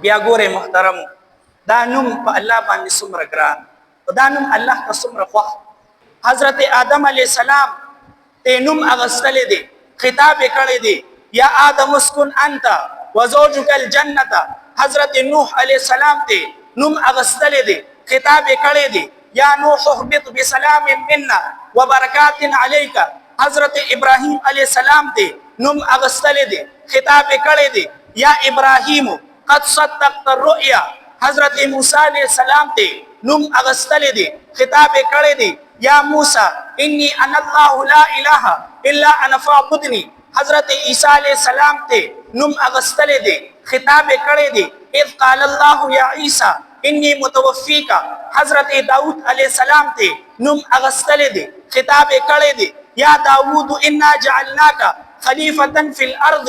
بیا ګوره محترم دا نوم په الله باندې څومره ګران او دا نوم الله ته څومره خوښ. حضرت آدم علیه السلام ته نوم اغستلی دی، خطاب یې کړی دی یا آدم اسکن انت وزوجک الجنة. حضرت نوح علیه السلام ته نوم اغستلی دی، خطاب یې کړی دی یا نوح اهبط بسلام منا وبرکات علیک. حضرت ابراهیم علیه السلام ته نوم اغستلی دی، خطاب یې کړی دی یا ابراهیم قد صدقت الرؤيا. حضرت موسی علیہ السلام ته نوم اغستلی دی، خطاب کړی دی یا موسی انی انا الله لا اله الا انا فاعبدنی. حضرت عیسی علیہ السلام ته نوم اغستلی دی، خطاب کړی دی اذ قال الله یا عیسی انی متوفیک. حضرت داؤد علیہ السلام ته نوم اغستلی دی، خطاب کړی دی یا داؤد انا جعلناک خلیفة فی الارض.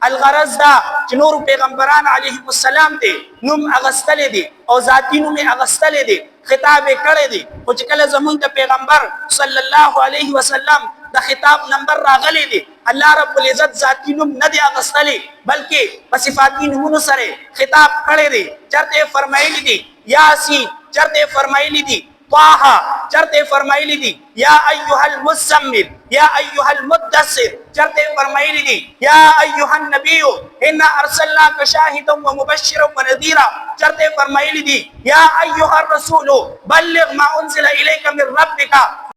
الغرض دا چې نور پیغمبران علیهم السلام ته نوم اغستلی دی او ذاتی نوم اغستلی دی، خطاب کړی دی. او چې کله زمونږ د پیغمبر صلی الله علیه وسلم د خطاب نمبر راغلی دی، الله رب العزت ذاتی نوم نه دی اغستلی بلکې په صفاتی نومونو سره خطاب کړی دی. چرته فرمایلی دی یاسین، چرته فرمایلی دی طه، چرته فرمایلی دی یا ایها المزمل یا ایها المدثر، چرته فرمایلی دی یا ایها النبی انا ارسلناک شاهدا ومبشرا ونذیرا، چرته فرمایلی دی یا ایها الرسول بلغ ما انزل الیک من ربک